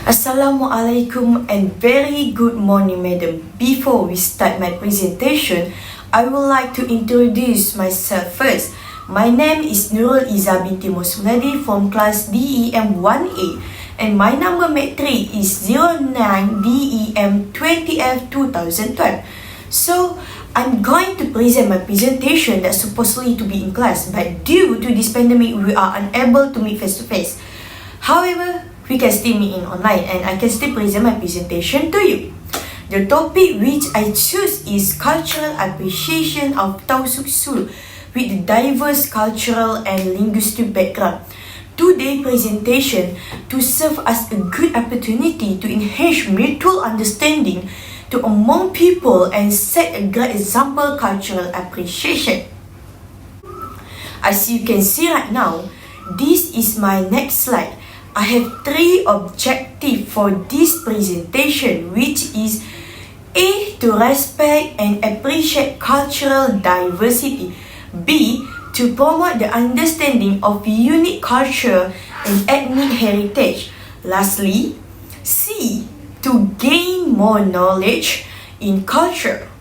Assalamualaikum and very good morning, madam. Before we start my presentation, I would like to introduce myself first. My name is Nurul Iza binti Musnadi from class DEM 1A and my number matric is 09DEM 20F 2012. So, I'm going to present my presentation that's supposedly to be in class, but due to this pandemic, we are unable to meet face to face. However, we can still meet in online and I can still present my presentation to you. The topic which I choose is cultural appreciation of Tausug Sulu with diverse cultural and linguistic background. Today's presentation to serve as a good opportunity to enhance mutual understanding to among people and set a great example cultural appreciation. As you can see right now, this is my next slide. I have three objectives for this presentation, which is A. To respect and appreciate cultural diversity. B. To promote the understanding of unique culture and ethnic heritage. Lastly, C. To gain more knowledge in culture.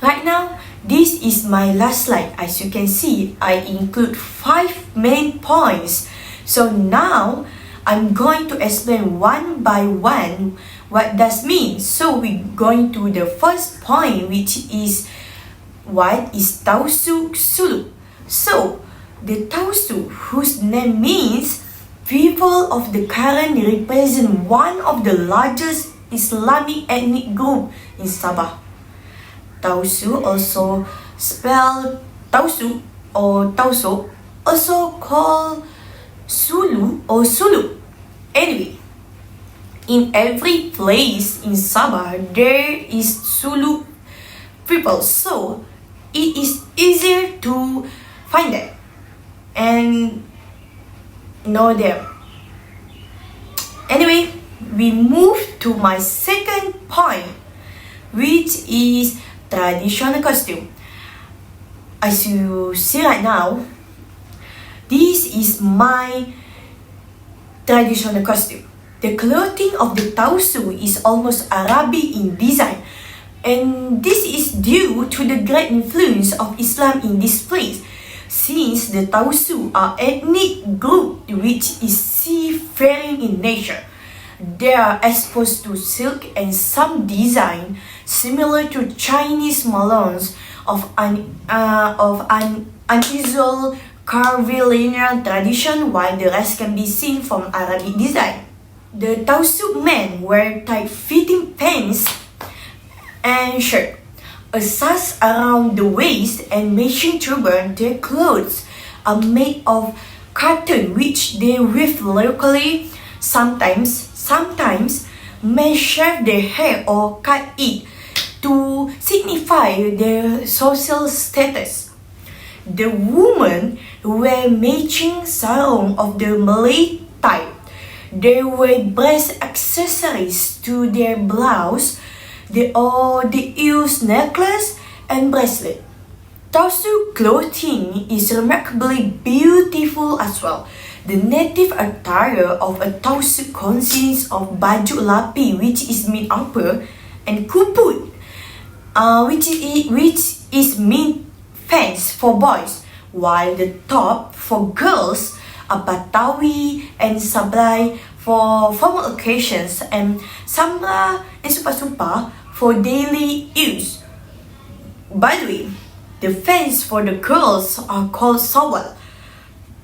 Right now, this is my last slide. As you can see, I include 5 main points. So now, I'm going to explain one by one what does mean. So we're going to the first point, which is what is Tausug Sulu. So the Tausug, whose name means people of the current, represent one of the largest Islamic ethnic group in Sabah. Tausug, also spelled Tausug or Tausug, also called Sulu or Sulu. Anyway, in every place in Sabah, there is Sulu people, so it is easier to find them and know them. Anyway, we move to my second point, which is traditional costume. As you see right now, this is my traditional costume. The clothing of the Tausug is almost Arabic in design, and this is due to the great influence of Islam in this place. Since the Tausug are ethnic group which is seafaring in nature, they are exposed to silk and some design similar to Chinese malons of an unusual curvilinear tradition, while the rest can be seen from Arabic design. The Tausug men wear tight-fitting pants and shirt, a sash around the waist and matching turban. Their clothes are made of cotton which they weave locally. Sometimes men shave their hair or cut it to signify their social status. The women wear matching sarong of the Malay type. They wear breast accessories to their blouse. They use necklace and bracelet. Tausug clothing is remarkably beautiful as well. The native attire of a Tausug consists of baju lapi, which is mid upper, and kuput, which is mid pants for boys, while the top for girls are batawi and sablai for formal occasions and sambra and supa for daily use. By the way, the pants for the girls are called sawal,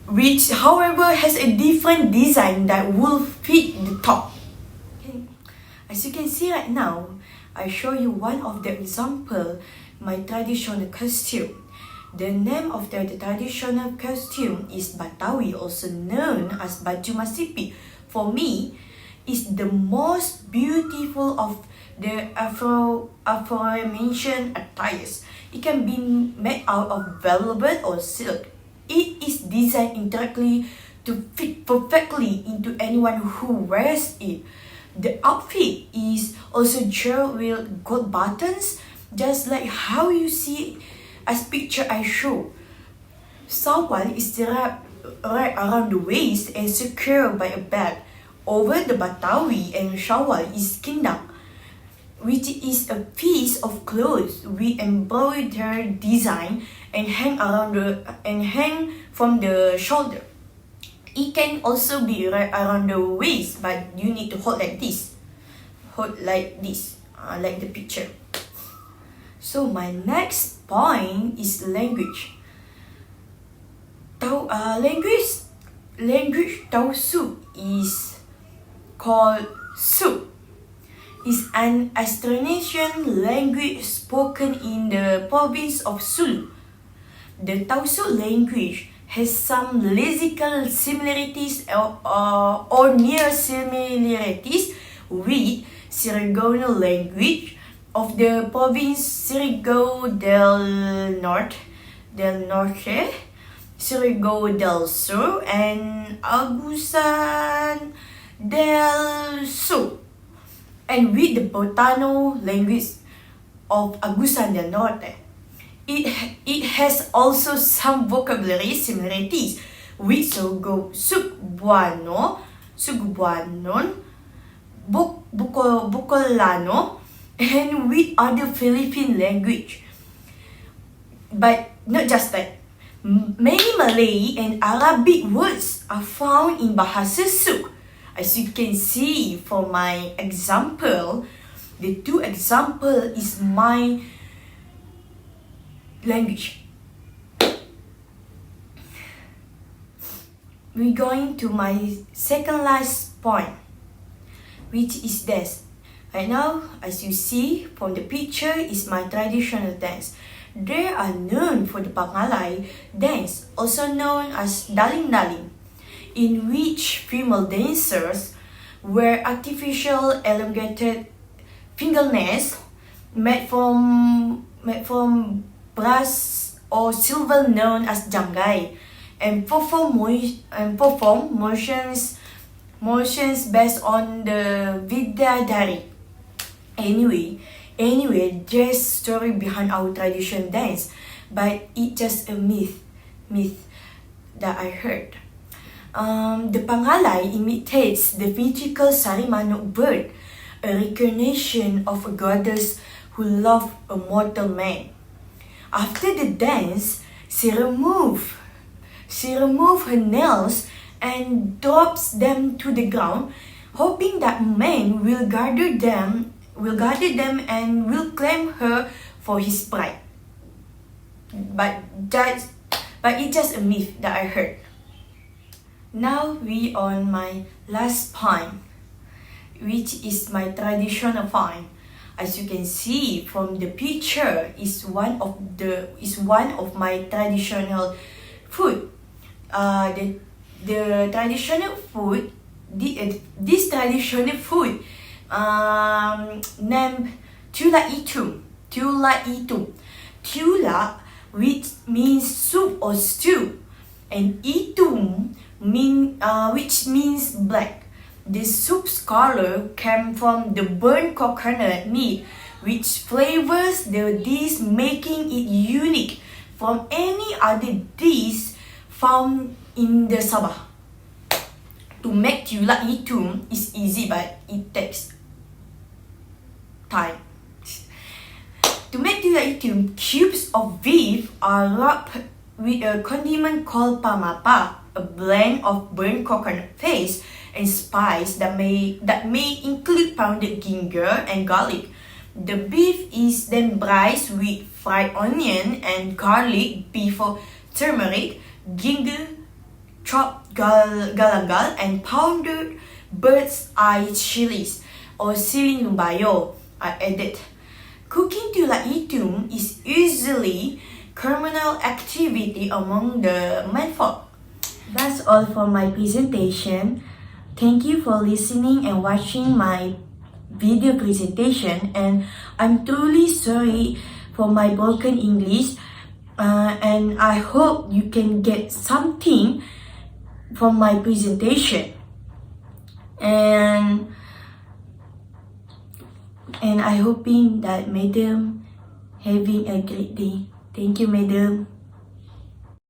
which however has a different design that will fit the top. Okay. As you can see right now, I show you one of the example, my traditional costume. The name of the traditional costume is Batawi, also known as Baju Masipi. For me, it's the most beautiful of the aforementioned attires. It can be made out of velvet or silk. It is designed intricately to fit perfectly into anyone who wears it. The outfit is also jeweled with gold buttons, just like how you see as picture I show. Sawal is wrapped around the waist and secured by a belt. Over the Batawi and Shawwal is kindang, which is a piece of cloth with embroidered design and hang from the shoulder. It can also be wrapped around the waist, but you need to hold like this. Like the picture. So my next point is language. Language Tausug is called Sulu. Is an Austronesian language spoken in the province of Sulu. The Tausug language has some lexical similarities or near similarities with Sirigonal language of the province Surigao del Norte, Surigao del Sur, and Agusan del Sur, and with the Botano language of Agusan del Norte. It has also some vocabulary similarities with Sugbuanon, Bucolano, and with other Philippine language. But not just that, many Malay and Arabic words are found in Bahasa Sug. As you can see from my example, the two example is my language. We're going to my second last point, which is this. Right now, as you see from the picture, is my traditional dance. They are known for the Pangalay dance, also known as daling-daling, in which female dancers wear artificial elongated fingernails made from brass or silver known as janggai, and perform motions based on the Vidadari. Anyway, there's story behind our tradition dance, but it's just a myth that I heard. The Pangalay imitates the mythical Sarimanok bird, a reincarnation of a goddess who loved a mortal man. After the dance, she removes her nails and drops them to the ground, hoping that man will gather them and will claim her for his bride. But it's just a myth that I heard. Now we on my last point, which is my traditional point. As you can see from the picture, is one of my traditional food. The traditional food, this traditional food named Tula Itum. Tula, which means soup or stew, and Itum which means black. The soup's color came from the burnt coconut meat, which flavors the dish, making it unique from any other dish found in the Sabah. To make tula itum is easy, but it takes time. To make tula itum, cubes of beef are wrapped with a condiment called pamapa, a blend of burnt coconut paste and spice that may include pounded ginger and garlic. The beef is then braised with fried onion and garlic before turmeric, ginger, chopped galangal, and pounded bird's eye chilies or siling lumbayo are added. Cooking tula itum is usually communal activity among the menfolk. That's all for my presentation. Thank you for listening and watching my video presentation, and I'm truly sorry for my broken English, and I hope you can get something from my presentation, and I hoping that madam having a great day. Thank you, madam.